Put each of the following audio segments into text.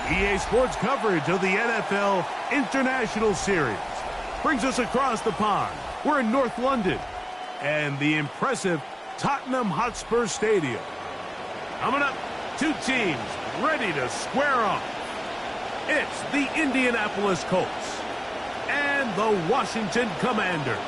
EA Sports coverage of the NFL International Series brings us across the pond. We're in North London and the impressive Tottenham Hotspur Stadium. Coming up, two teams ready to square off. It's the Indianapolis Colts and the Washington Commanders.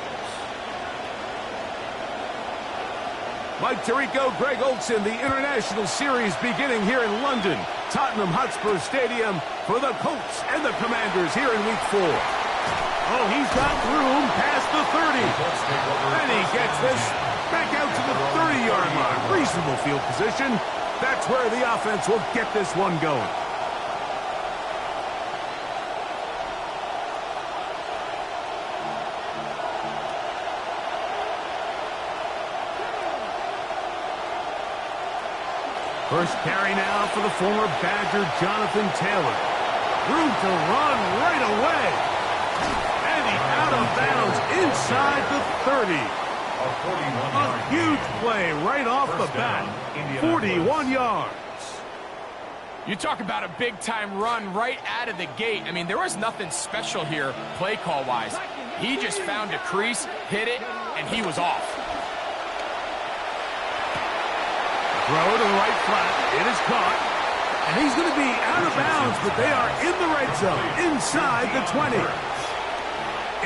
Mike Tirico, Greg Olsen, the International Series beginning here in London, Tottenham Hotspur Stadium for the Colts and the Commanders here in Week 4. Oh, he's got room past the 30. And he gets this back out to the 30-yard line. Reasonable field position. That's where the offense will get this one going. First carry now for the former Badger, Jonathan Taylor. Room to run right away. And he's out of bounds inside the 30. A huge play right off the bat. 41 yards. You talk about a big-time run right out of the gate. I mean, there was nothing special here play call-wise. He just found a crease, hit it, and he was off. Throw to the right flat. It is caught. And he's going to be out of bounds, but they are in the red zone, inside the 20.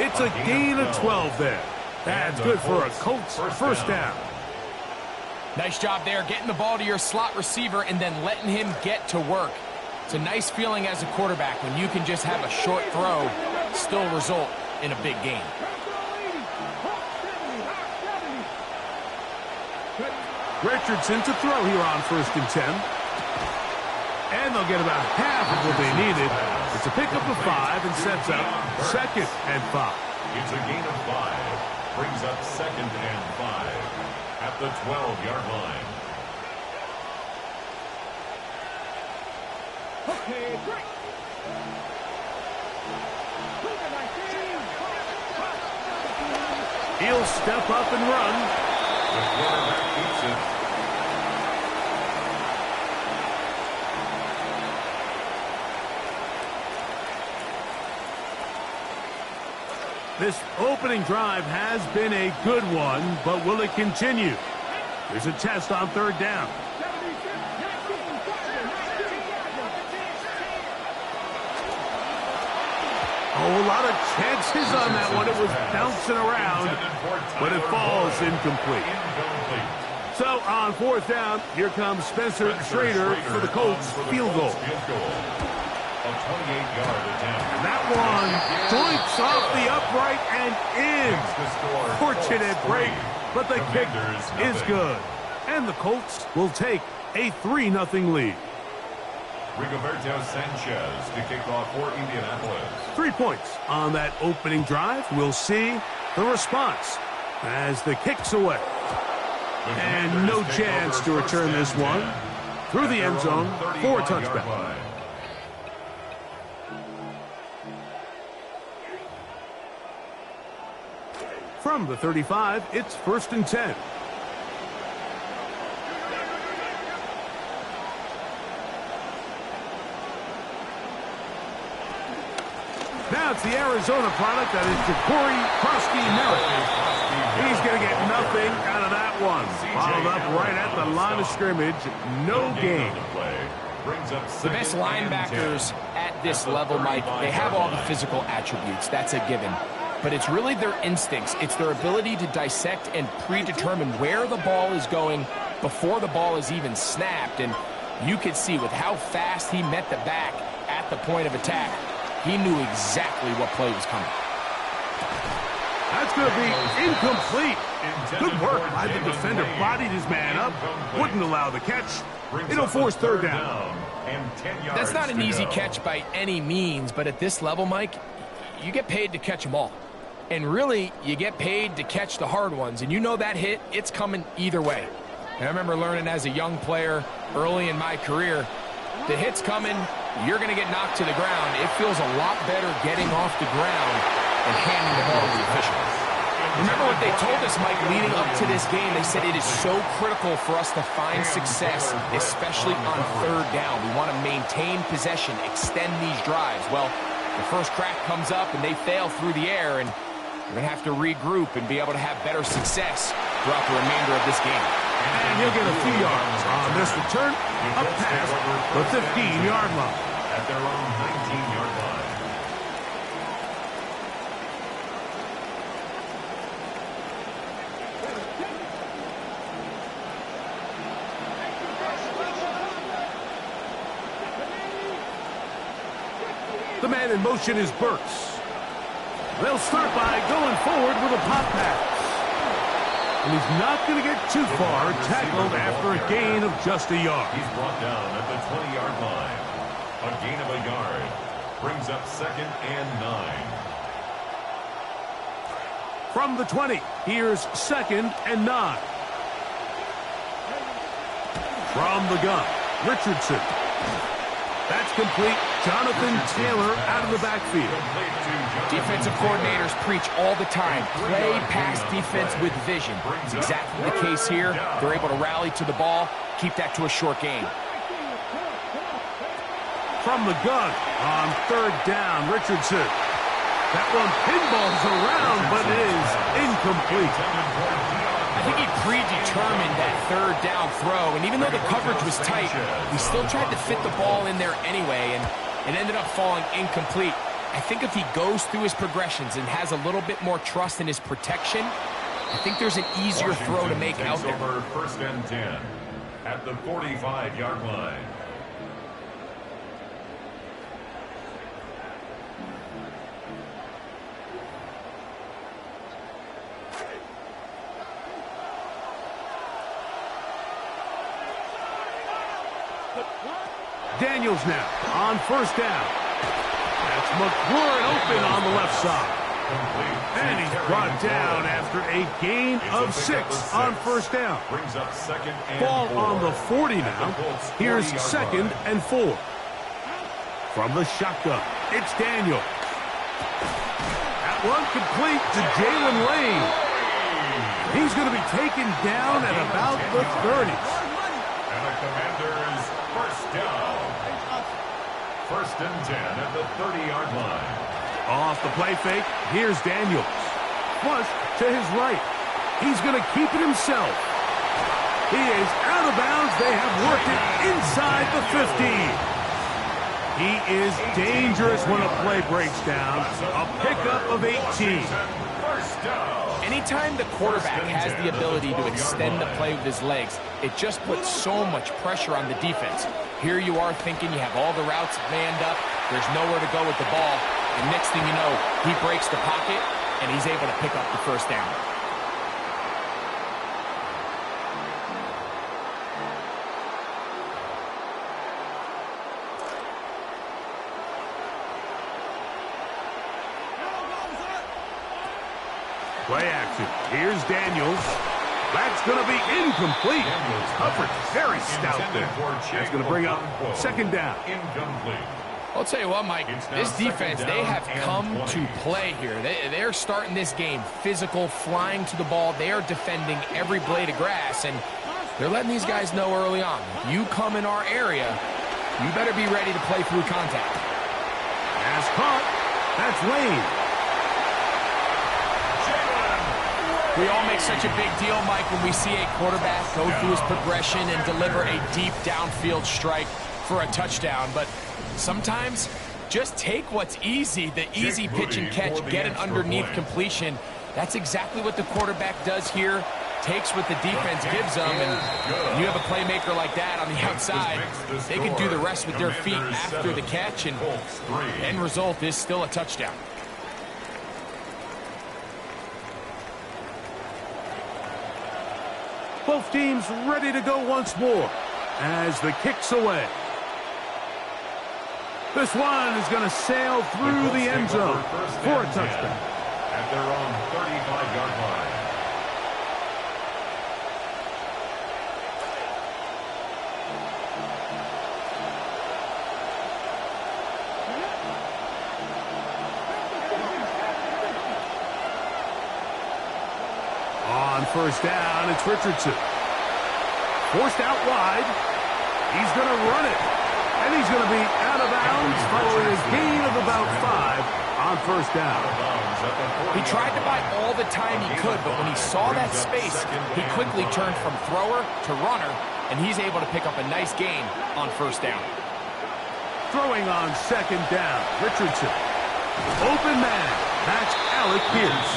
It's a gain of 12 there. That's good for a Colts first down. Nice job there, getting the ball to your slot receiver and then letting him get to work. It's a nice feeling as a quarterback when you can just have a short throw, still result in a big gain. Richardson to throw here on 1st and 10. And they'll get about half of what they needed. It's a pickup of 5 and sets up 2nd and 5. It's a gain of 5. Brings up 2nd and 5 at the 12-yard line. Okay, great. He'll step up and run. The quarterback keeps it. This opening drive has been a good one, but will it continue? There's a test on 3rd down. Oh, a lot of chances on that one. It was bouncing around, but it falls incomplete. So on 4th down, here comes Spencer Schrader for the Colts field goal. A 28-yard attempt. And that one joints off the upright and in. Fortunate break, but the kick is good. And the Colts will take a 3-0 lead. Rigoberto Sanchez to kick off for Indianapolis. 3 points on that opening drive. We'll see the response as the kick's away. And no chance to return this one through the end zone for a touchback. From the 35, it's 1st and 10. Now it's the Arizona product that is Ja'Cory Krosky-Merritt. He's going to get nothing out of that one. Followed up right at the line of scrimmage. No gain. The best linebackers at this level, Mike, they have all the physical attributes. That's a given. But it's really their instincts. It's their ability to dissect and predetermine where the ball is going before the ball is even snapped. And you could see with how fast he met the back at the point of attack, he knew exactly what play was coming. That's going to be incomplete. Good work by the defender. Bodied his man up. Wouldn't allow the catch. It'll force third down. That's not an easy catch by any means, but at this level, Mike, you get paid to catch them all. And really, you get paid to catch the hard ones. And you know that hit, it's coming either way. And I remember learning as a young player early in my career, the hit's coming, you're going to get knocked to the ground. It feels a lot better getting off the ground and handing the ball to the official. Remember what they told us, Mike, leading up to this game? They said it is so critical for us to find success, especially on third down. We want to maintain possession, extend these drives. Well, the first crack comes up and they fail through the air, and we're going to have to regroup and be able to have better success throughout the remainder of this game. And he'll get a few yards on this return, up past the 15-yard line. At their own 19-yard line. The man in motion is Burks. They'll start by going forward with a pop pass. And he's not going to get too far, tackled after a gain of just a yard. He's brought down at the 20-yard line. A gain of a yard brings up 2nd and 9. From the 20, here's 2nd and 9. From the gun, Richardson. That's complete. Jonathan Taylor out of the backfield. Defensive coordinators preach all the time. Play pass defense with vision. It's exactly the case here. They're able to rally to the ball, keep that to a short game. From the gun on third down, Richardson. That one pinballs around, but it is incomplete. I think he predetermined that third down throw, and even though the coverage was tight, he still tried to fit the ball in there anyway, and it ended up falling incomplete. I think if he goes through his progressions and has a little bit more trust in his protection, I think there's an easier throw to make out there. Over 1st and 10 at the 45-yard line. Daniels now on 1st down. That's McLaurin open on the left side. And he's brought down after a gain of 6 on 1st down. Brings up 2nd and Ball 4. on the 40 now. Here's 2nd and 4. From the shotgun, it's Daniels. That one complete to Jalen Lane. He's going to be taken down at about the 30s. And the Commanders first down. 1st and 10 at the 30-yard line. Off the play fake, here's Daniels. Flush to his right. He's going to keep it himself. He is out of bounds. They have worked it inside the 15. He is dangerous when a play breaks down. A pickup of 18. First down. Anytime the quarterback has the ability to extend the play with his legs, it just puts so much pressure on the defense. Here you are thinking you have all the routes manned up, there's nowhere to go with the ball, and next thing you know, he breaks the pocket, and he's able to pick up the first down. Play action. Here's Daniels. That's going to be incomplete. Coverage very stout there. That's going to bring up 2nd down. Incomplete. I'll tell you what, Mike, this defense, they have come to play here. They're starting this game physical, flying to the ball. They are defending every blade of grass, and they're letting these guys know early on, if you come in our area, you better be ready to play through contact. Pass caught. That's Lane. We all make such a big deal, Mike, when we see a quarterback go through his progression and deliver a deep downfield strike for a touchdown. But sometimes, just take what's easy, the easy pitch and catch, get an underneath completion. That's exactly what the quarterback does here. Takes what the defense gives them, and you have a playmaker like that on the outside, they can do the rest with their feet after the catch, and the end result is still a touchdown. Both teams ready to go once more as the kick's away. This one is going to sail through the end zone for a touchdown. At their own 35-yard line. On first down, it's Richardson. Forced out wide. He's going to run it. And he's going to be out of bounds following a gain of about 5 on first down. He tried to buy all the time he could, but when he saw that space, he quickly turned from thrower to runner, and he's able to pick up a nice gain on first down. Throwing on second down, Richardson. Open man. That's Alec Pierce.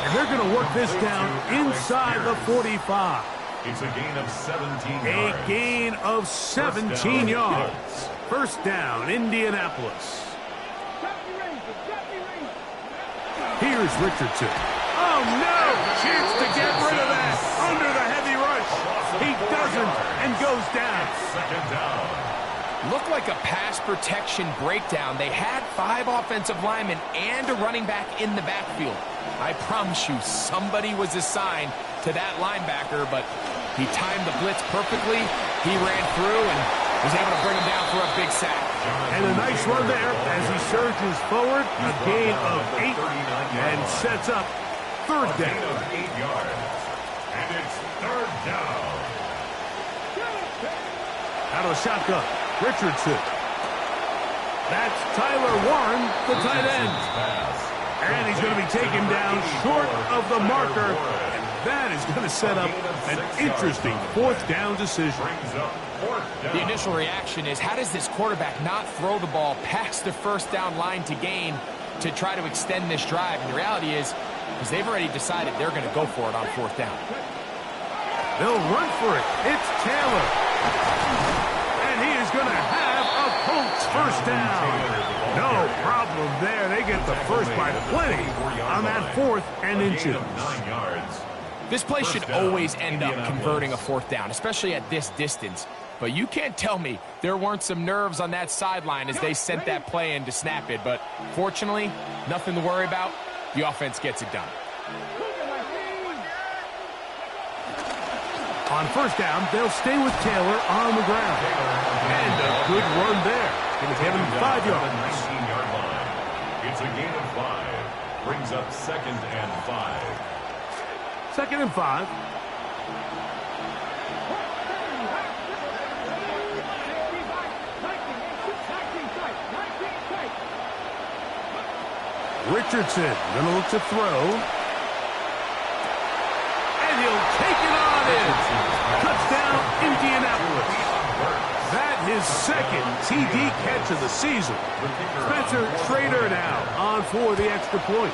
And they're going to work this down inside the 45. It's a gain of 17 yards. A gain of 17 yards. First down, Indianapolis. Here's Richardson. Oh, no! Chance to get rid of that under the heavy rush. He doesn't and goes down. Second down. Looked like a pass protection breakdown. They had 5 offensive linemen and a running back in the backfield. I promise you, somebody was assigned to that linebacker, but he timed the blitz perfectly. He ran through and was able to bring him down for a big sack. And a nice run there as he surges forward, a gain of 8, and sets up third down. A gain of 8 yards. And it's third down. Out of the shotgun, Richardson. That's Tyler Warren, the tight end. And he's going to be taken down short of the marker. And that is going to set up an interesting fourth down decision. The initial reaction is, how does this quarterback not throw the ball past the first down line to gain to try to extend this drive? And the reality is they've already decided they're going to go for it on fourth down. They'll run for it. It's Taylor. And he is going to have a Colts first down. No problem there. They get the first by plenty on that 4th and inches. 9 yards. This play should always end up converting a fourth down, especially at this distance. But you can't tell me there weren't some nerves on that sideline as they sent that play in to snap it. But fortunately, nothing to worry about. The offense gets it done. On first down, they'll stay with Taylor on the ground. And a good run there. Going to give him 5 yards. 19-yard line. It's a gain of 5. Brings up second and 5. Second and 5. Richardson going to look to throw. And he'll take it on in. Touchdown, Indianapolis. That his second TD catch of the season. Spencer Trader now on for the extra point.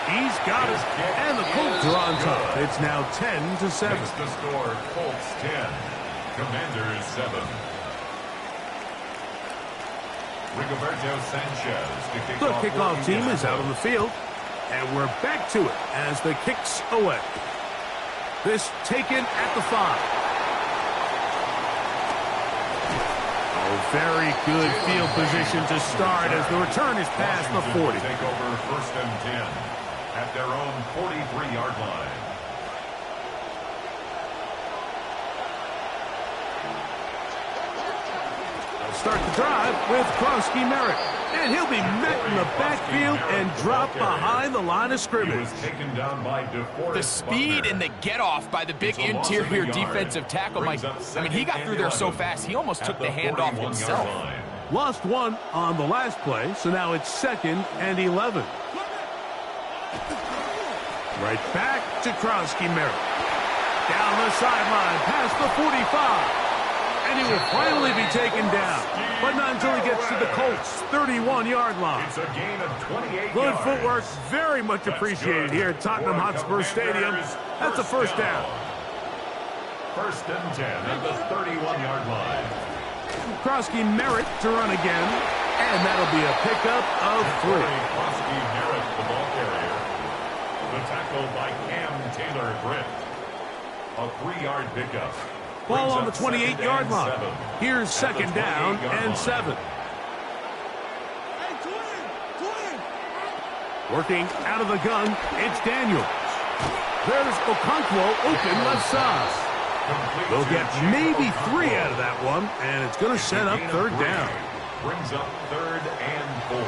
He's got it, and the Colts are on top. It's now 10-7. Makes the score Colts 10, Commanders 7. Rigoberto Sanchez to kick The off. kickoff team is out on the field, and we're back to it as the kick's away. This taken at the 5. Oh, very good field position to start as the return is past the 40. Take over first and 10 at their own 43-yard line. They'll start the drive with Krosky Merritt. And he'll be met in the backfield and dropped behind the line of He scrimmage. was taken down by DeForest The speed and the get-off by the big interior defensive tackle, Mike. I mean, he got through there so fast, he almost took the handoff himself. Lost one on the last play, so now it's 2nd and 11. Right back to Krosky Merritt. Down the sideline, past the 45. And he will finally be taken down, but not until he gets to the Colts' 31-yard line. It's a gain of 28 Good yards. footwork, very much appreciated here at Tottenham Hotspur Stadium. That's a first down. First and 10 at the 31-yard line. Krosky Merritt to run again, and that'll be a pickup of 3. Krosky Merritt, the ball carrier. The tackle by Cam Taylor-Britt. A 3-yard pickup. Ball on the Brings up 28-yard line. 7. Here's second down and 7. Working out of the gun, it's Daniels. There's Okonkwo open left side. They'll get maybe 3 out of that one, and it's going to set up third down. Brings up 3rd and 4.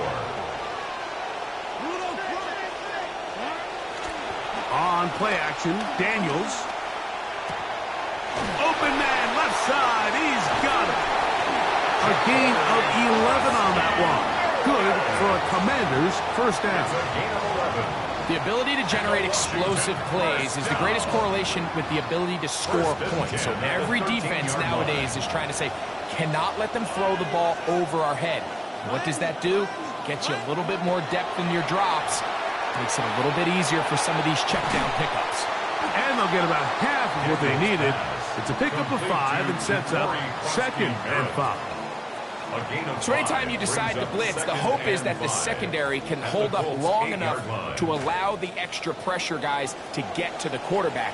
On play action, Daniels. Open man, left side, he's got it. A gain of 11 on that one. Good for a Commanders first down. The ability to generate explosive plays is the greatest correlation with the ability to score points. So every defense nowadays is trying to say, cannot let them throw the ball over our head. What does that do? Gets you a little bit more depth in your drops. Makes it a little bit easier for some of these check down pickups. And they'll get about half of what they needed. It's a pickup of 5 and sets up second and 5. So anytime you decide to blitz, the hope is that the secondary can hold up long enough to allow the extra pressure guys to get to the quarterback.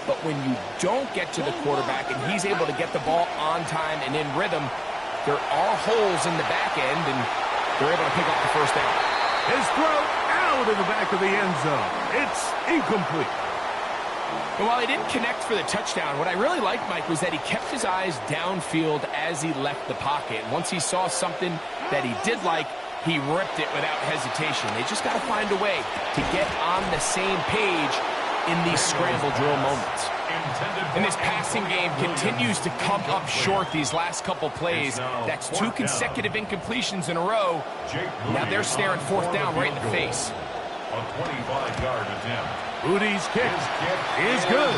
But when you don't get to the quarterback and he's able to get the ball on time and in rhythm, there are holes in the back end, and they're able to pick up the first down. His throw out in the back of the end zone. It's incomplete. And while he didn't connect for the touchdown, what I really liked, Mike, was that he kept his eyes downfield as he left the pocket. Once he saw something that he did like, he ripped it without hesitation. They just got to find a way to get on the same page in these scramble drill moments. And this passing game continues to come up short these last couple plays. That's 2 consecutive incompletions in a row. Now they're staring fourth down right in the face. A 25-yard attempt. Udi's kick is good.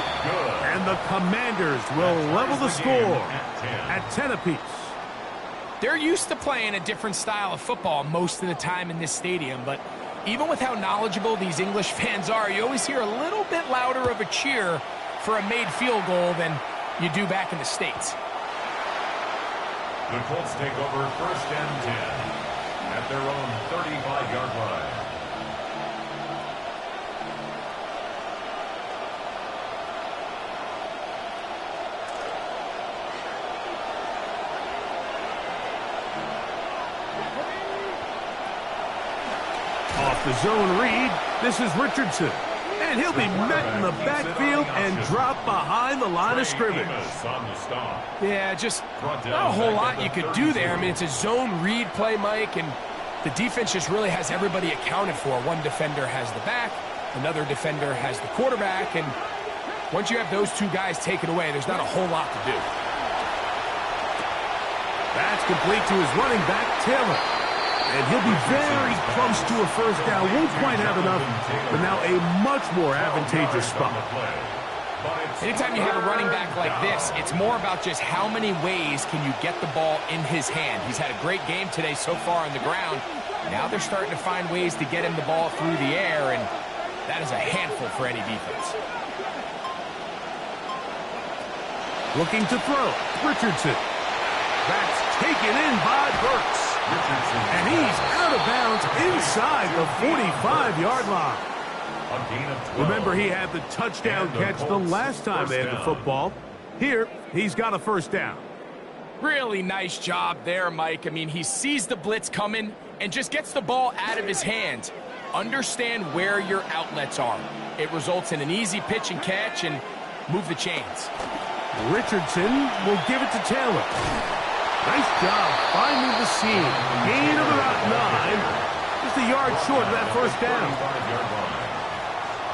And the Commanders will level the score at 10 apiece. They're used to playing a different style of football most of the time in this stadium, but even with how knowledgeable these English fans are, you always hear a little bit louder of a cheer for a made field goal than you do back in the States. The Colts take over 1st and 10 at their own 35-yard line. Off the zone read, this is Richardson. And he'll be met in the backfield and drop behind the line of scrimmage. Yeah, just not a whole lot you could do there. I mean, it's a zone read play, Mike, and the defense just really has everybody accounted for. One defender has the back, another defender has the quarterback, and once you have those 2 guys taken away, there's not a whole lot to do. That's complete to his running back, Taylor. And he'll be very close to a first down. Won't quite have enough, but now a much more advantageous spot. Anytime you have a running back like this, it's more about just how many ways can you get the ball in his hand. He's had a great game today so far on the ground. Now they're starting to find ways to get him the ball through the air, and that is a handful for any defense. Looking to throw, Richardson. That's taken in by Burks. And he's out of bounds inside the 45-yard line. Remember, he had the touchdown catch the last time they had the football. Here, he's got a first down. Really nice job there, Mike. I mean, he sees the blitz coming and just gets the ball out of his hands. Understand where your outlets are. It results in an easy pitch and catch and move the chains. Richardson will give it to Taylor. Nice job finding the seam. Gain of about 9. Just a yard short of that first down.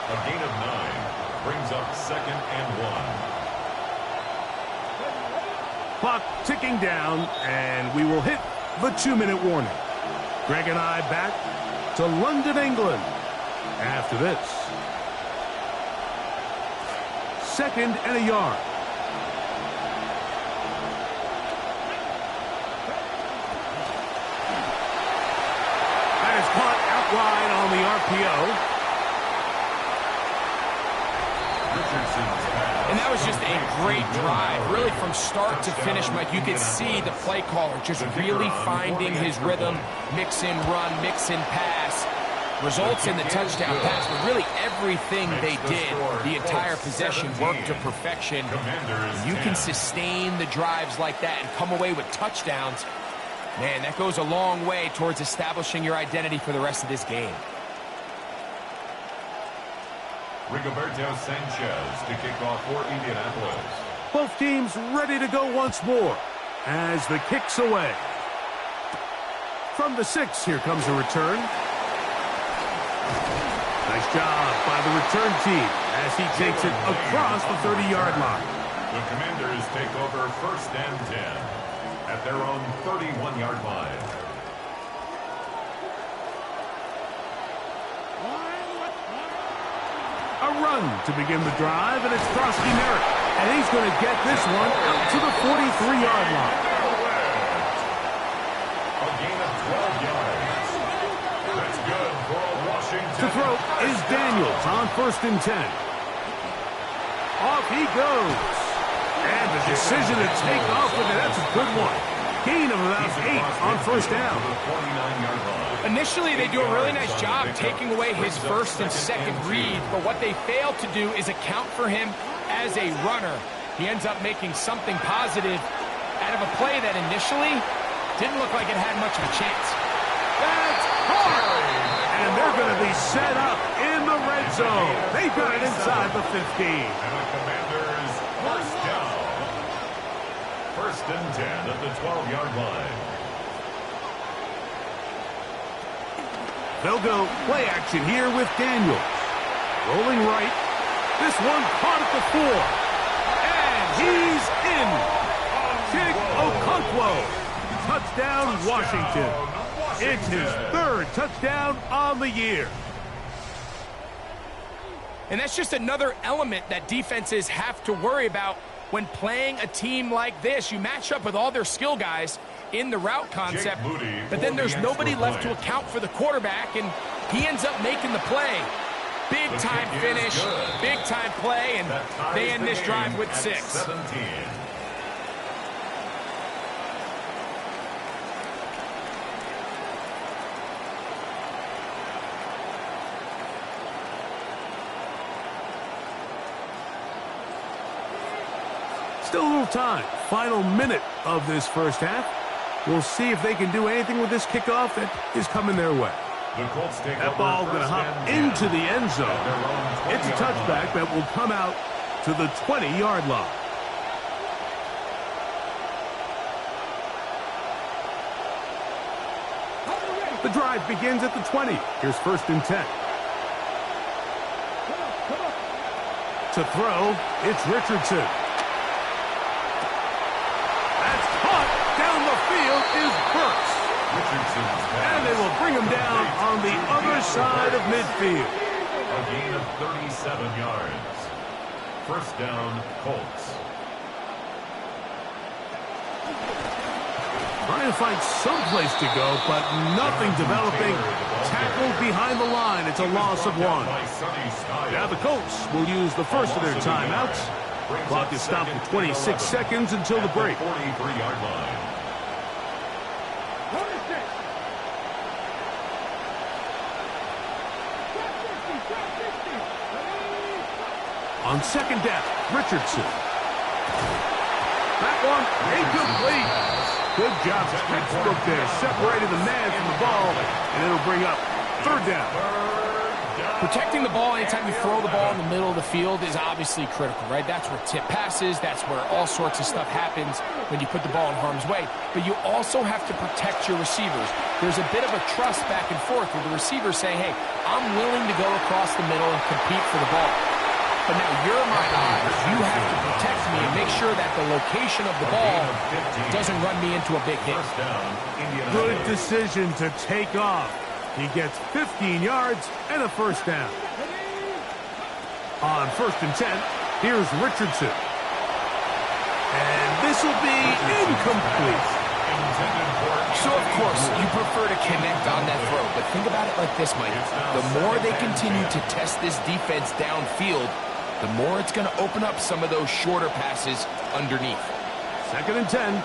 A gain of 9 brings up 2nd and 1. Clock ticking down, and we will hit the 2-minute warning. Greg and I back to London, England after this. 2nd and a yard. Caught out wide on the RPO. And that was just a great drive. Really from start to finish, Mike, you could see the play caller just really finding his rhythm. Mix in run, mix in pass. results in the touchdown pass, but really everything they did, the entire possession worked to perfection. You can sustain the drives like that and come away with touchdowns. Man, that goes a long way towards establishing your identity for the rest of this game. Rigoberto Sanchez to kick off for Indianapolis. Both teams ready to go once more as the kick's away. From the 6, here comes a return. Nice job by the return team as he takes it across the 30-yard line. The Commanders take over 1st and 10 at their own 31-yard line. A run to begin the drive, and it's Krosky Merritt. And he's going to get this one out to the 43-yard line. A gain of 12 yards. That's good for a Washington. To throw is Daniels on 1st and 10. Off he goes. And the decision to take off with it, that's a good one. Gain of about 8 on 1st down. Initially, they do a really nice job taking away his 1st and 2nd read, but what they fail to do is account for him as a runner. He ends up making something positive out of a play that initially didn't look like it had much of a chance. That's hard! And they're going to be set up in the red zone. They've got it inside the 15. And the Commanders 1st down. 1st and 10 at the 12-yard line. They'll go play action here with Daniels. Rolling right. This one caught at the 4. And he's in. Chig Okonkwo. Touchdown, Washington. It's his 3rd touchdown on the year. And that's just another element that defenses have to worry about when playing a team like this. You match up with all their skill guys in the route concept, but then there's nobody left to account for the quarterback, and he ends up making the play. Big time finish, big time play, and they end this drive with 6. 17. Still a little time. Final minute of this 1st half. We'll see if they can do anything with this kickoff that is coming their way. That ball going to hop into the end zone. It's a touchback that will come out to the 20-yard line. The drive begins at the 20. Here's 1st and 10. To throw, it's Richardson. That's caught down the field is Burks. And they will bring him down on the other side of midfield. A gain of 37 yards. 1st down, Colts. Trying to find some place to go, but nothing developing. Tackled behind the line. It's a loss of 1. Now the Colts will use the first of their timeouts. Clock is stopped at 26 seconds until the break. 43-yard line. On 2nd down, Richardson. That one incomplete. Good job, textbook there. Separated the man from the ball, and it'll bring up 3rd down. Protecting the ball anytime you throw the ball in the middle of the field is obviously critical, right? That's where tip passes, that's where all sorts of stuff happens when you put the ball in harm's way. But you also have to protect your receivers. There's a bit of a trust back and forth where the receivers say, hey, I'm willing to go across the middle and compete for the ball. But now you're my eyes. You have to protect me and make sure that the location of the ball doesn't run me into a big hit. Good decision to take off. He gets 15 yards and a 1st down. On 1st and 10, here's Richardson. And this will be incomplete. So, of course, you prefer to connect on that throw, but think about it like this, Mike. The more they continue to test this defense downfield, the more it's going to open up some of those shorter passes underneath. 2nd and 10.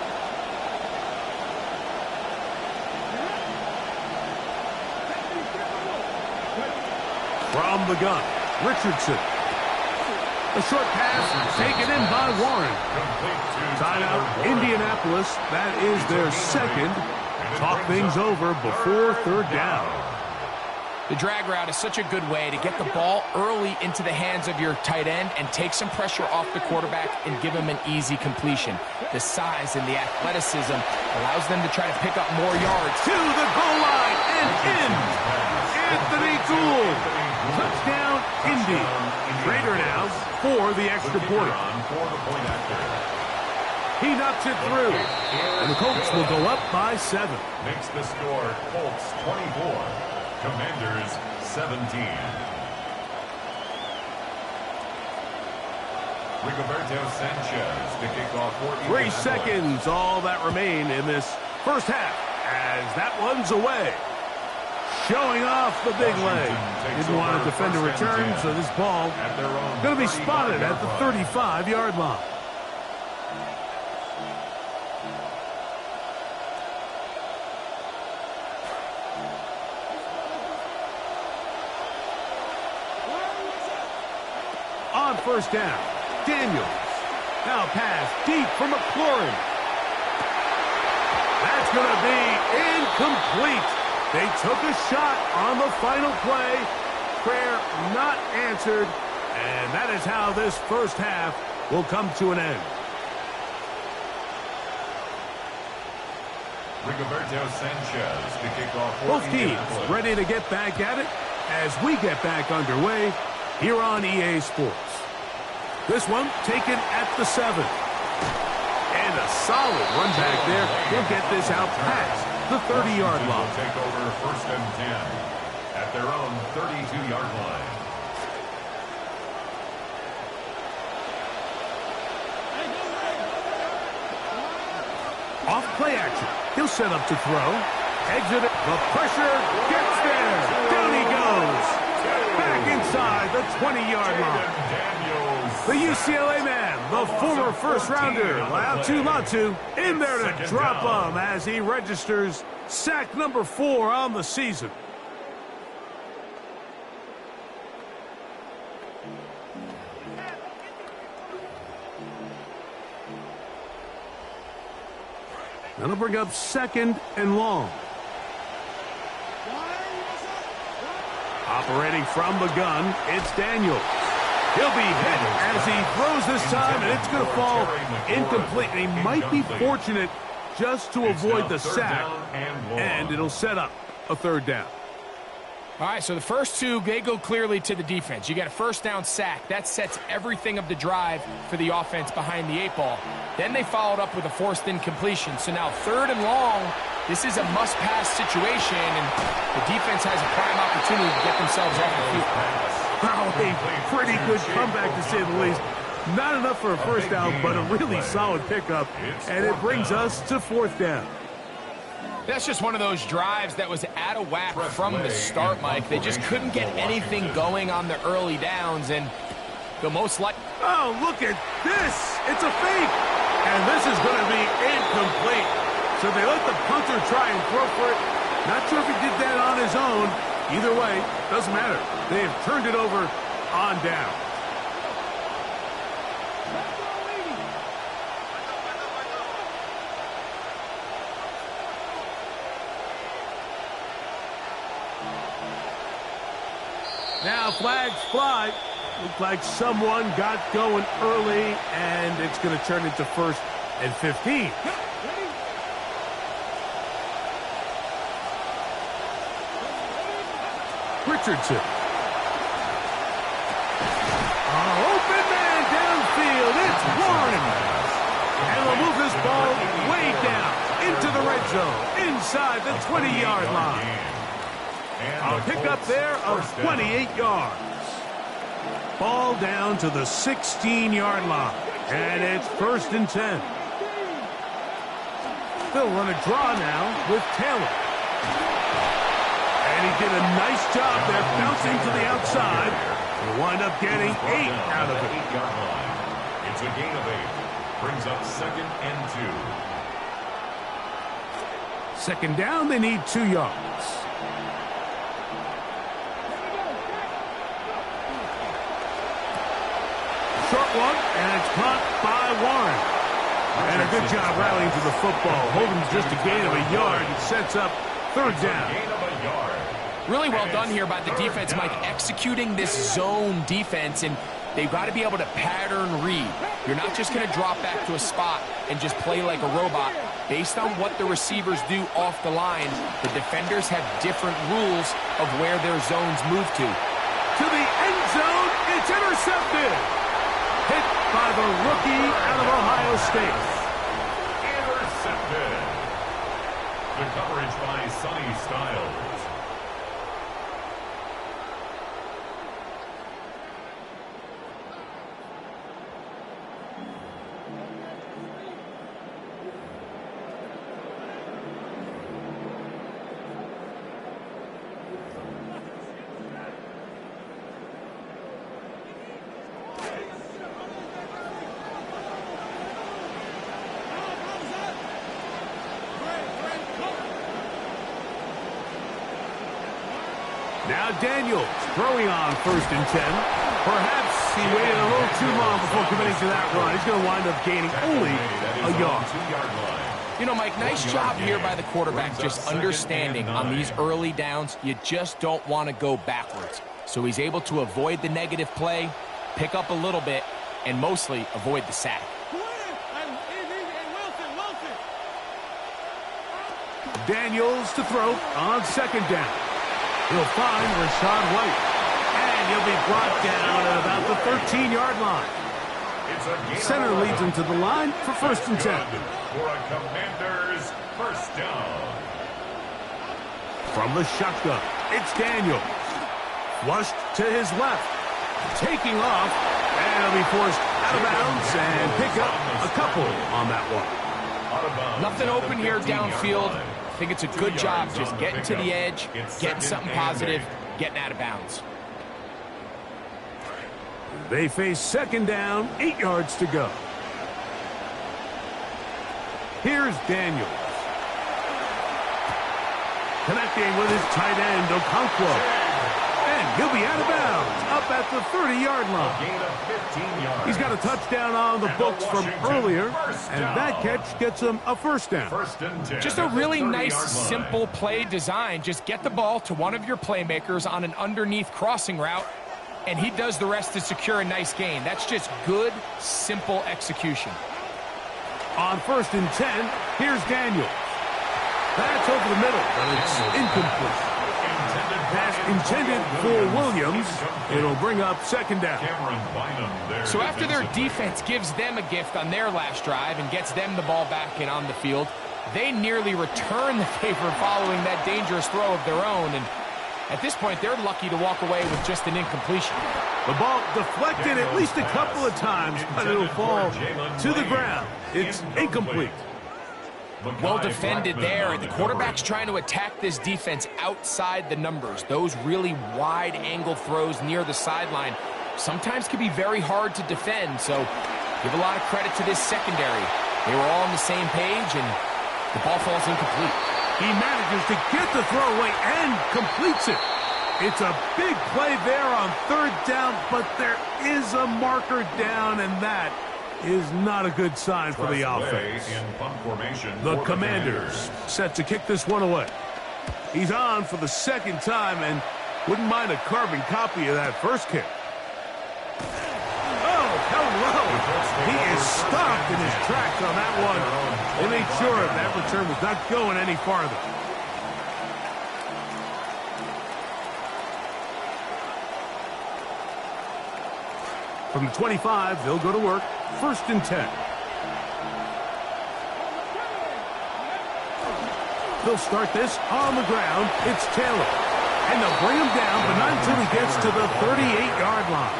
From the gun, Richardson. A short pass taken in by Warren. Timeout, Indianapolis. That is their second. Talk things over before third down. The drag route is such a good way to get the ball early into the hands of your tight end and take some pressure off the quarterback and give him an easy completion. The size and the athleticism allows them to try to pick up more yards. To the goal line and in. Anthony Gould. Touchdown, Indy. Trader now for the extra point. He knocks it through. And the Colts will go up by 7. Makes the score Colts 24. Commanders 17. Rigoberto Sanchez to kick off for 3 seconds, all that remain in this first half as that one's away. Showing off the big leg. Didn't want to defend a return, so this ball going to be spotted at the 35-yard line. On first down, Daniels. Now pass deep for McLaurin. That's going to be incomplete. They took a shot on the final play. Prayer not answered. And that is how this first half will come to an end. Rigoberto Sanchez to kick off for both teams ready to get back at it as we get back underway here on EA Sports. This one taken at the 7. And a solid run back there. He'll get this out past the 30-yard line. Take over first and 10 at their own 32-yard line. Off play action. He'll set up to throw. Exit it. The pressure gets there. Down he goes. Back inside the 20-yard line. The UCLA man, the former first-rounder, Latu, in there to drop him as he registers sack number 4 on the season. That'll bring up second and long. Operating from the gun, it's Daniels. He'll be hit as he throws this time, and it's going to fall incomplete. And he might be fortunate just to avoid the sack, and it'll set up a third down. All right, so the first two, they go clearly to the defense. You got a first down sack. That sets everything of the drive for the offense behind the 8 ball. Then they followed up with a forced incompletion. So now third and long, this is a must-pass situation, and the defense has a prime opportunity to get themselves off the field. Wow, a pretty good comeback to say the least. Not enough for a first down, but a really solid pickup, and it brings us to 4th down. That's just one of those drives that was out of whack from the start, Mike. They just couldn't get anything going on the early downs, and the most likely... Oh, look at this! It's a fake! And this is going to be incomplete. So they let the punter try and throw for it. Not sure if he did that on his own. Either way, doesn't matter. They have turned it over on down. Now flags fly. Looks like someone got going early, and it's going to turn into 1st and 15. Richardson. Open man downfield. It's Warren. And they'll move this ball way down into the red zone, inside the 20-yard line. A pickup there of 28 yards. Ball down to the 16-yard line. And it's 1st and 10. They'll run a draw now with Taylor. And he did a nice job there, bouncing to the outside. He'll wind up getting 8 out of it. It's a gain of 8. Brings up 2nd and 2. 2nd down, they need 2 yards. short one, and it's caught by Warren. And a good job rallying to the football. Holding just a gain of a yard. It sets up third down. Really well done here by the defense, Mike, executing this zone defense, and they've got to be able to pattern read. You're not just going to drop back to a spot and just play like a robot. Based on what the receivers do off the line, the defenders have different rules of where their zones move to. To the end zone, it's intercepted. Hit by the rookie out of Ohio State. Intercepted. The coverage by Sonny Styles. Now Daniels throwing on 1st and 10. Perhaps he waited a little too long before committing to that run. He's going to wind up gaining only a yard. You know, Mike, nice job here by the quarterback, just understanding on these early downs, you just don't want to go backwards. So he's able to avoid the negative play, pick up a little bit, and mostly avoid the sack. Daniels to throw on 2nd down. He'll find Rachaad White. And he'll be brought down at about the 13-yard line. Center leads him to the line for 1st and 10. For a Commanders first down. From the shotgun, it's Daniels. Flushed to his left. Taking off. And he'll be forced out of bounds and pick up a couple on that one. Nothing open here downfield. I think it's a good job just getting to the edge, getting something positive, getting out of bounds. They face 2nd down, 8 yards to go. Here's Daniels. Connecting with his tight end, Okonkwo. And he'll be out of bounds, up at the 30-yard line. He's got a touchdown on the books from earlier, and that catch gets him a 1st down. Just a really nice, simple play design. Just get the ball to one of your playmakers on an underneath crossing route, and he does the rest to secure a nice gain. That's just good, simple execution. On 1st and 10, here's Daniels. That's over the middle, but it's incomplete. Pass intended for Williams. It'll bring up 2nd down. So after their defense gives them a gift on their last drive and gets them the ball back and on the field, they nearly return the favor following that dangerous throw of their own. And at this point, they're lucky to walk away with just an incompletion. The ball deflected at least a couple of times, but it'll fall to the ground. It's incomplete. Well defended there, and the quarterback's trying to attack this defense outside the numbers. Those really wide angle throws near the sideline sometimes can be very hard to defend, so give a lot of credit to this secondary. They were all on the same page, and the ball falls incomplete. He manages to get the throw away and completes it. It's a big play there on 3rd down, but there is a marker down, and that is not a good sign for the offense. The Commanders set to kick this one away. He's on for the 2nd time and wouldn't mind a carbon copy of that first kick. Oh, hello. He is stopped in his tracks on that one. They made sure that return was not going any farther. From the 25, they'll go to work. 1st and 10. They'll start this on the ground. It's Taylor. And they'll bring him down, but not until he gets to the 38-yard line.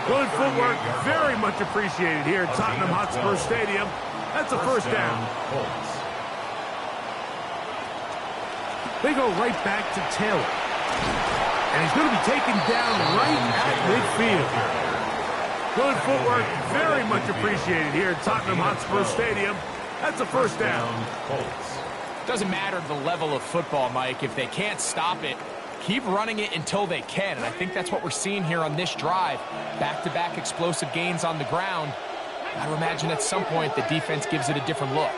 Good footwork, very much appreciated here at Tottenham Hotspur Stadium. That's a 1st down. They go right back to Taylor. And he's going to be taken down right at midfield. Good footwork, very much appreciated here at Tottenham Hotspur Stadium. That's a 1st down. Doesn't matter the level of football, Mike. If they can't stop it, keep running it until they can, and I think that's what we're seeing here on this drive. Back-to-back explosive gains on the ground. I would imagine at some point the defense gives it a different look.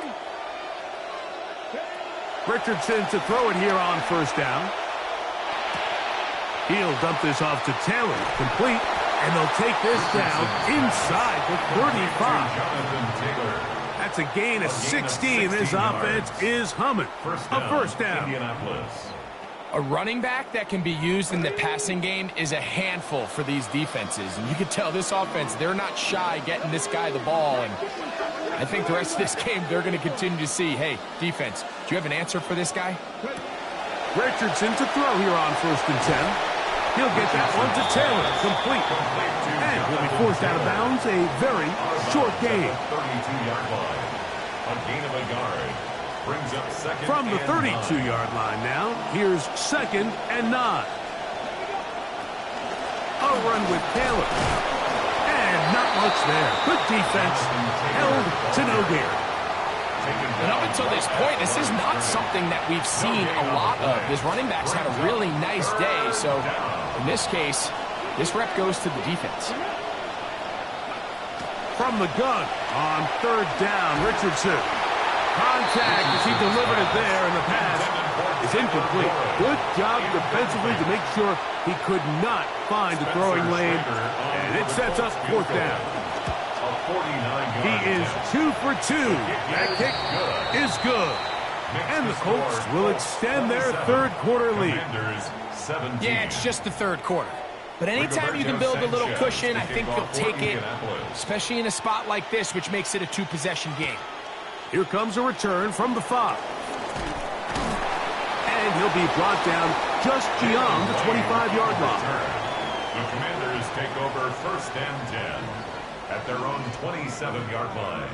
Richardson to throw it here on first down. He'll dump this off to Taylor. Complete. And they'll take this down inside the 35. That's a gain of 16. This offense is humming. A first down. A running back that can be used in the passing game is a handful for these defenses. And you can tell this offense, they're not shy getting this guy the ball. And I think the rest of this game, they're going to continue to see, hey, defense, do you have an answer for this guy? Richardson to throw here on first and 10. He'll get that one to Taylor. Complete. And will be forced out of bounds. A very short gain. 32-yard line. A gain of a yard. Brings up second. From the 32-yard line now, here's second and 9. A run with Taylor. And not much there. Good defense. Held to no gain. And up until this point, this is not something that we've seen a lot of. His running backs had a really nice day, so in this case, this rep goes to the defense. From the gun on third down, Richardson. Contact as he delivered it there, and the pass is incomplete. Good job defensively to make sure he could not find the throwing lane, and it sets up fourth down. He is 2 for 2. That kick is good. And the Colts will extend their third quarter lead. Yeah, it's just the third quarter. But anytime you can build a little cushion, I think you'll take it, especially in a spot like this, which makes it a two-possession game. Here comes a return from the 5. And he'll be brought down just beyond the 25-yard line. The Commanders take over first and 10 at their own 27-yard line.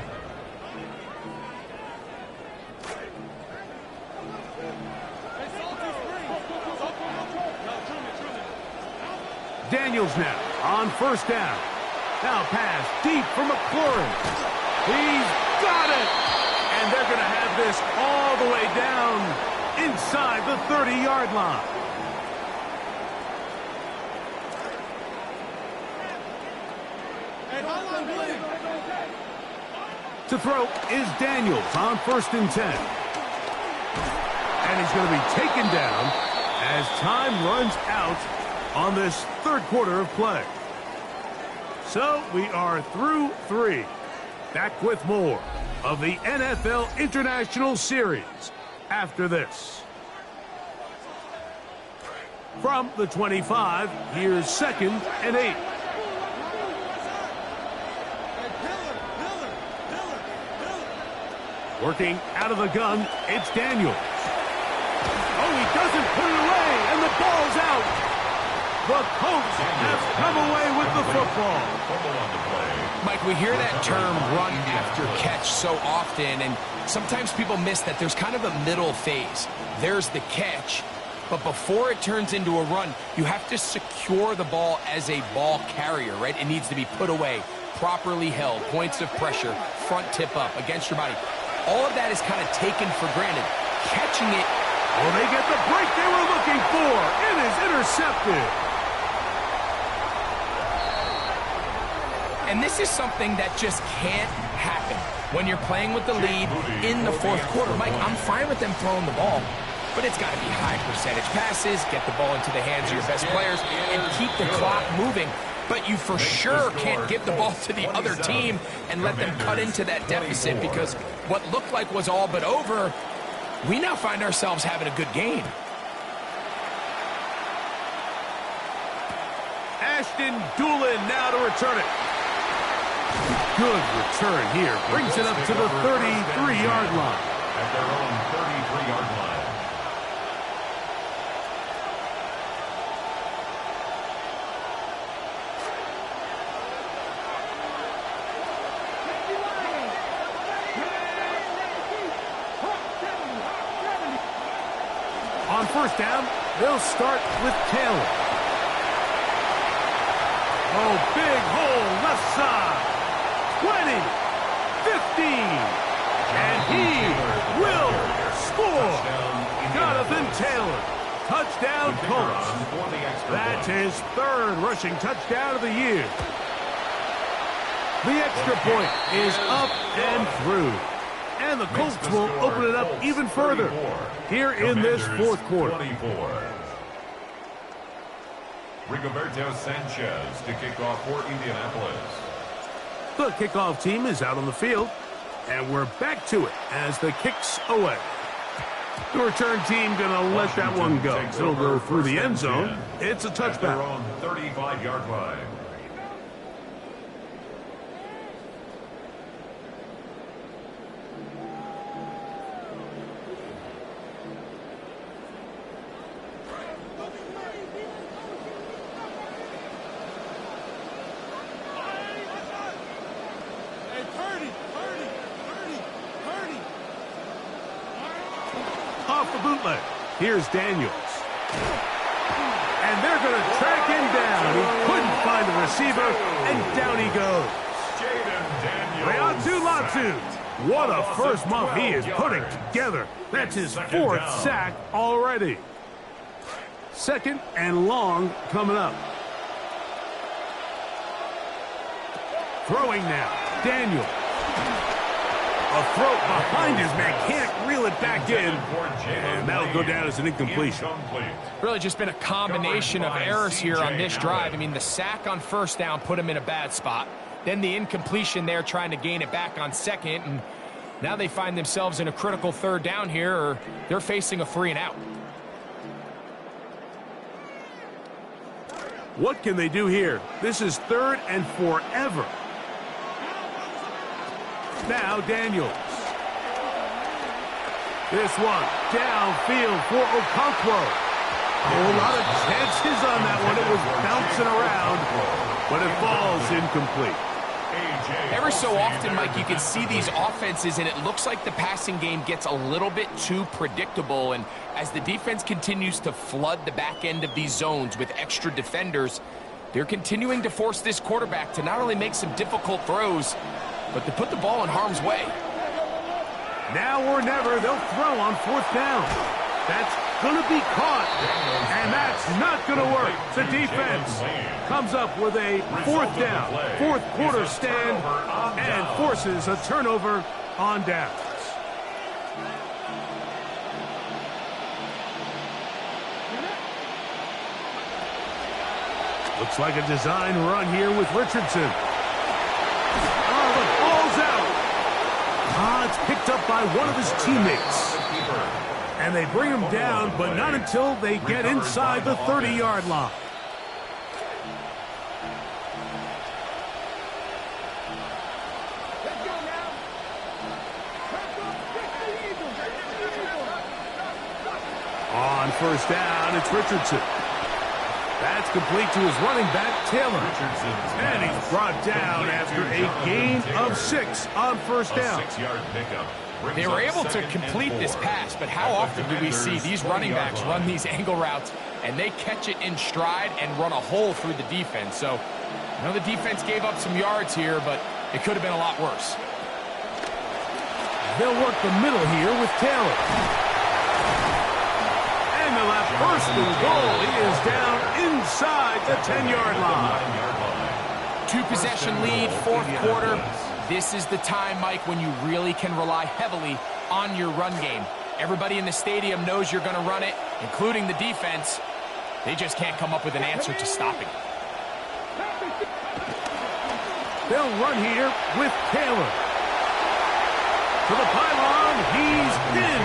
Daniels now on first down. Now pass deep for McLaurin. He's got it. And they're going to have this all the way down inside the 30-yard line. To throw is Daniels on first and 10. And he's going to be taken down as time runs out on this third quarter of play. So we are through 3. Back with more of the NFL International Series after this. From the 25, here's second and 8. Working out of the gun, it's Daniels. Oh, he doesn't put it away, and the ball's out. The Colts have come away with the football. Mike, we hear that term run after catch so often, and sometimes people miss that there's kind of a middle phase. There's the catch, but before it turns into a run, you have to secure the ball as a ball carrier, right? It needs to be put away, properly held, points of pressure, front tip up against your body. All of that is kind of taken for granted. Catching it. Will they get the break they were looking for? It is intercepted. And this is something that just can't happen when you're playing with the lead in the fourth quarter. Mike, I'm fine with them throwing the ball, but it's got to be high percentage passes, get the ball into the hands of your best players, and keep the clock moving. But you for sure can't give the ball to the other team and let them cut into that deficit, because what looked like was all but over, we now find ourselves having a good game. Ashton Dulin now to return it. Good return here. Brings it up to the 33-yard line. At their own 33-yard line. On first down, they'll start with Taylor. Oh, big hole left side. 20, 15, and he will score. Jonathan Taylor, touchdown. Touchdown, Colts. That's his third rushing touchdown of the year. The extra point is up and through. And the Colts will open it up even further here in this fourth quarter. Rigoberto Sanchez to kick off for Indianapolis. The kickoff team is out on the field, and we're back to it as the kick's away. The return team going to let that one go. It'll go through the end zone. It's a touchback. Their own 35-yard line. Off the bootleg. Here's Daniels. And they're going to track him down. He couldn't find the receiver, and down he goes. Reatu Latu. What a first month he is putting together. That's his fourth sack already. Second and long coming up. Throwing now. Daniels. A throw behind his man, can't reel it back in, and that'll go down as an incompletion. Really just been a combination of errors here on this drive. I mean, the sack on first down put him in a bad spot. Then the incompletion there trying to gain it back on second, and now they find themselves in a critical third down here, or they're facing a 3-and-out. What can they do here? This is third and forever. Now Daniels. This one downfield for Okonkwo. A whole lot of chances on that one. It was bouncing around, but it falls incomplete. Every so often, Mike, you can see these offenses, and it looks like the passing game gets a little bit too predictable. And as the defense continues to flood the back end of these zones with extra defenders, they're continuing to force this quarterback to not only make some difficult throws, but to put the ball in harm's way. Now or never, they'll throw on fourth down. That's going to be caught, and that's not going to work. The defense comes up with a fourth down, fourth quarter stand, and forces a turnover on downs. Looks like a design run here with Richardson. It's picked up by one of his teammates. And they bring him down, but not until they get inside the 30-yard line. On first down, it's Richardson. That's complete to his running back, Taylor. And he's brought down after a gain of 6 on first down. They were able to complete this pass, but how often do we see these running backs run these angle routes and they catch it in stride and run a hole through the defense? So, I know the defense gave up some yards here, but it could have been a lot worse. They'll work the middle here with Taylor. And they'll have first and goal. He is down inside the 10-yard line. Two-possession lead, fourth quarter. This is the time, Mike, when you really can rely heavily on your run game. Everybody in the stadium knows you're going to run it, including the defense. They just can't come up with an answer to stopping it. They'll run here with Taylor. To the pylon, he's in.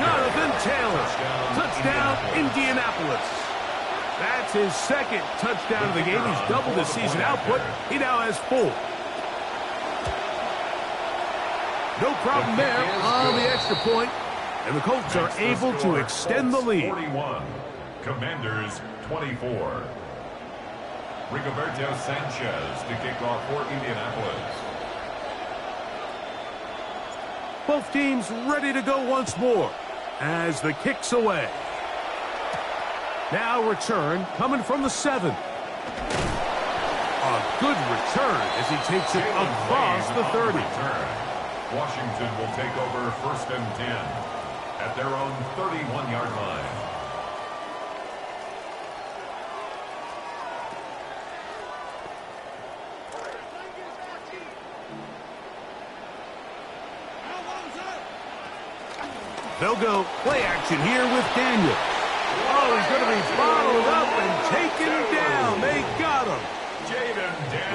Jonathan Taylor. Touchdown, Indianapolis. That's his second touchdown of the game. He's doubled his season output. He now has 4. No problem there on the extra point. And the Colts are able to extend the lead. 41. Commanders 24. Rigoberto Sanchez to kick off for Indianapolis. Both teams ready to go once more as the kick's away. Now return coming from the 7. A good return as he takes it across the 30. Washington will take over first and 10 at their own 31-yard line. They'll go play action here with Daniel. Oh, he's going to be bottled up and taken down. They got him.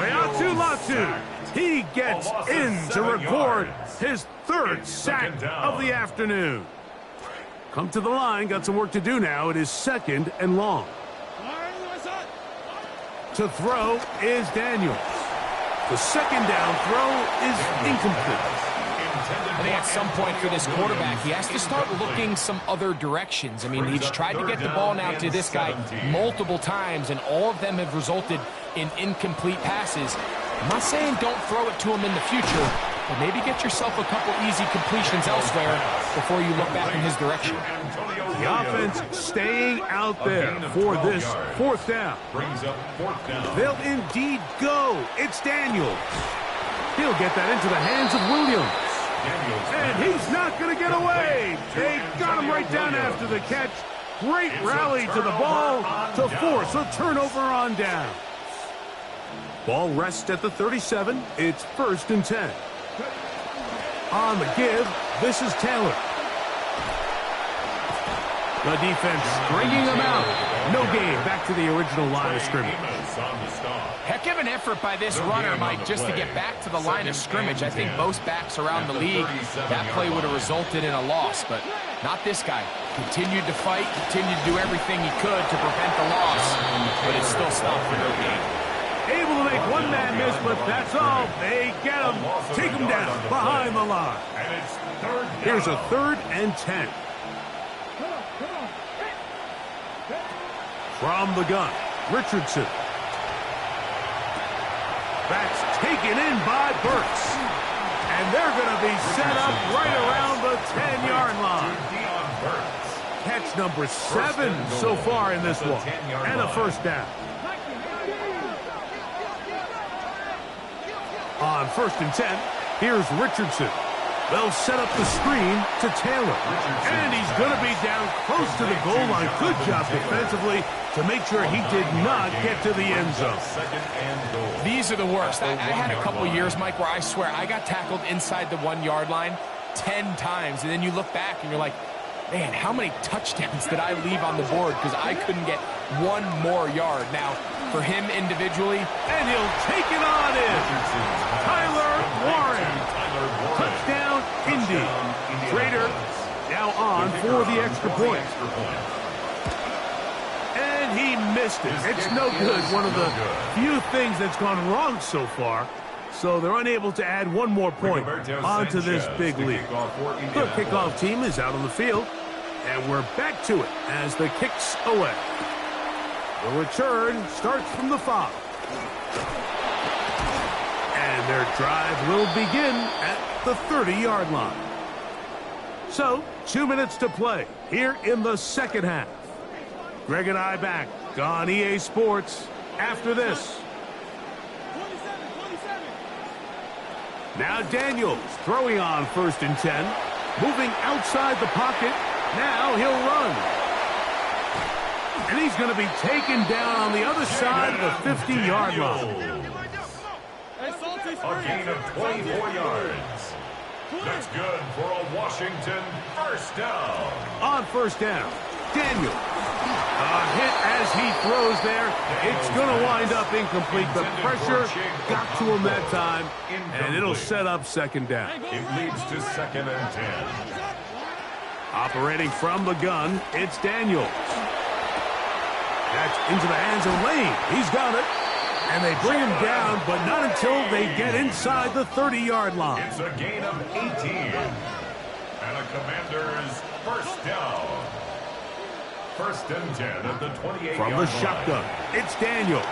Rayatu Latu, he gets in to record his third sack of the afternoon. Come to the line, got some work to do now. It is 2nd and long. To throw is Daniels. The second down throw is incomplete. I think at some point for this quarterback, he has to start looking some other directions. I mean, he's tried to get the ball now to this guy multiple times, and all of them have resulted in incomplete passes. I'm not saying don't throw it to him in the future, but maybe get yourself a couple easy completions elsewhere before you look back in his direction. The offense staying out there for this 4th down. They'll indeed go. It's Daniels. He'll get that into the hands of Williams. And he's not going to get away. They got him right down after the catch. Great rally to the ball to force a turnover on down. Ball rests at the 37. It's 1st and 10. On the give, this is Taylor. The defense stringing them out. No gain. Back to the original line of scrimmage. Heck of an effort by this runner, Mike, just to get back to the line of scrimmage. I think most backs around the league, that play would have resulted in a loss, but not this guy. Continued to fight, continued to do everything he could to prevent the loss, but it still stopped for no gain. Able to make one man miss, but that's all. They get him. Take him down behind the line. Here's a 3rd and 10. From the gun, Richardson. That's taken in by Burks. And they're going to be set up right around the 10-yard line. Catch number 7 so far in this one. And a 1st down. On 1st and 10, here's Richardson. They'll set up the screen to Taylor. And he's going to be down close to the goal line. Good job defensively to make sure he did not get to the end zone. These are the worst. I had a couple years, Mike, where I swear I got tackled inside the 1-yard line 10 times. And then you look back and you're like, man, how many touchdowns did I leave on the board because I couldn't get one more yard? Now, for him individually, and he'll take it on in. Tyler Warren. Touchdown, Indy. Trader now on for the extra point. And he missed it. It's no good. One of the few things that's gone wrong so far. So they're unable to add one more point onto this big lead. The kickoff team is out on the field. And we're back to it as the kick's away. The return starts from the 5. And their drive will begin at the 30-yard line. So, 2 minutes to play here in the second half. Greg and I back on EA Sports after this. Now Daniels throwing on 1st and 10. Moving outside the pocket. Now he'll run. And he's going to be taken down on the other side of the 50-yard line. A gain of 24 yards. That's good for a Washington 1st down. On 1st down, Daniel. A hit as he throws there. It's going to wind up incomplete. The pressure got to him that time, and it'll set up 2nd down. It leads to 2nd and 10. Operating from the gun, it's Daniels. That's into the hands of Lane. He's got it. And they bring him down, but not until they get inside the 30-yard line. It's a gain of 18. And a Commanders 1st down. 1st and 10 at the 28-yard line. From the shotgun, it's Daniels.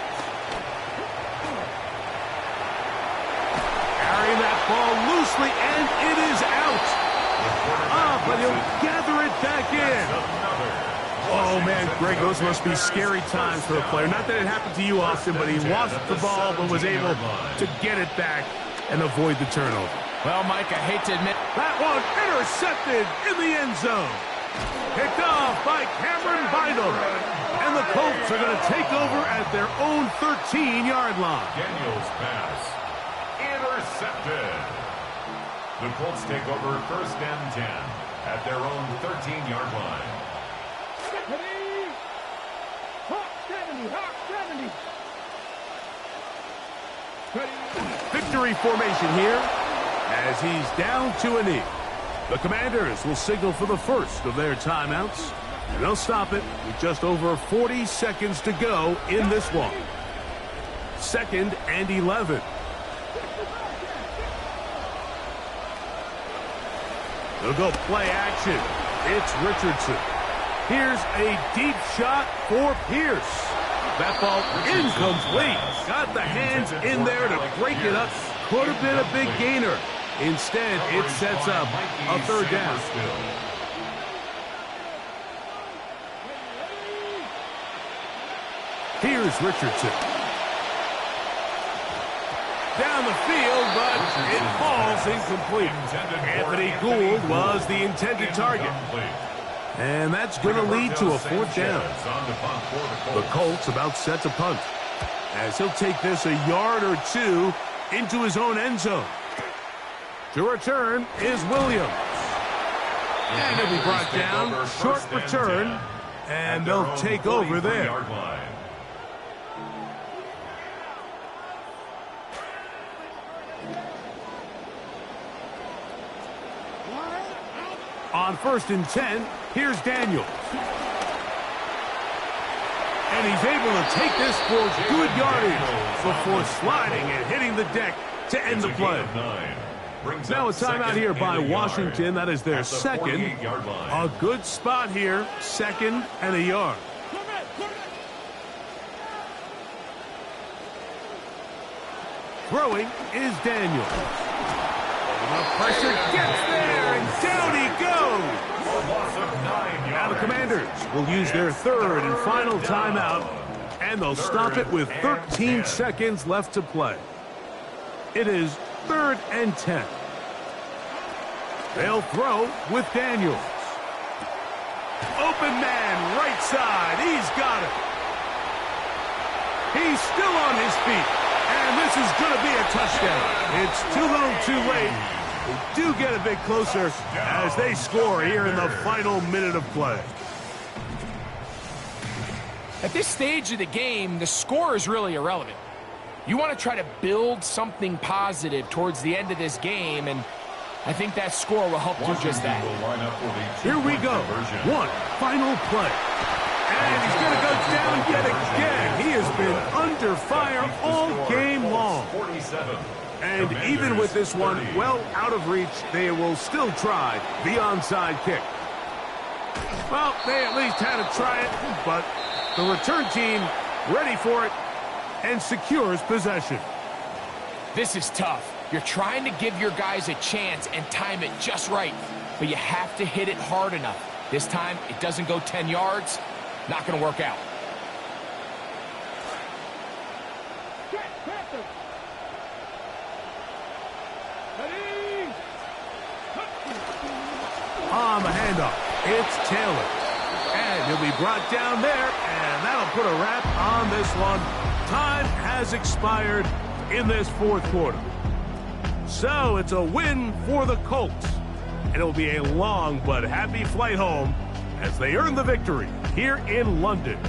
Carrying that ball loosely, and it is out. But he'll gather it back in. Oh, man, Greg, those must be scary times for a player. Not that it happened to you often, but he lost the ball but was able to get it back and avoid the turnover. Well, Mike, I hate to admit, that one intercepted in the end zone. Picked off by Cameron Bynum. And the Colts are going to take over at their own 13-yard line. Daniels pass intercepted. The Colts take over 1st and 10. at their own 13-yard line. Victory formation here as he's down to a knee. The Commanders will signal for the first of their timeouts, and they'll stop it with just over 40 seconds to go in this one. 2nd and 11. They'll go play action. It's Richardson. Here's a deep shot for Pierce. That ball incomplete. Got the hands in there to break it up. Could have been a big gainer. Instead, it sets up a 3rd down. Here's Richardson. Down the field, but it falls incomplete. Anthony Gould was the intended target. And that's going to lead to a 4th down. The Colts about set to punt, as he'll take this a yard or 2 into his own end zone. To return is Williams. And he'll be brought down. Short return. And they'll take over there. On 1st and 10, here's Daniels. And he's able to take this for good yardage before sliding and hitting the deck to end the play. Now a timeout here by Washington. That is their 2nd. A good spot here, 2nd and a yard. Throwing is Daniels. The pressure gets there, and down he goes. Now the Commanders will use their 3rd and final timeout, and they'll stop it with 13 seconds left to play. It is 3rd and 10. They'll throw with Daniels. Open man, right side. He's got it. He's still on his feet, and this is going to be a touchdown. It's too little too late. They do get a bit closer as they score here in the final minute of play. At this stage of the game, the score is really irrelevant. You want to try to build something positive towards the end of this game, and I think that score will help do just that. Here we go. One final play. And he's going to go down yet again. He has been under fire all game long. And even with this one well out of reach, they will still try the onside kick. Well, they at least had to try it, but the return team ready for it and secures possession. This is tough. You're trying to give your guys a chance and time it just right, but you have to hit it hard enough. This time, it doesn't go 10 yards. Not going to work out. On the handoff, it's Taylor. And he'll be brought down there, and that'll put a wrap on this one. Time has expired in this 4th quarter. So it's a win for the Colts. And it'll be a long but happy flight home as they earn the victory here in London.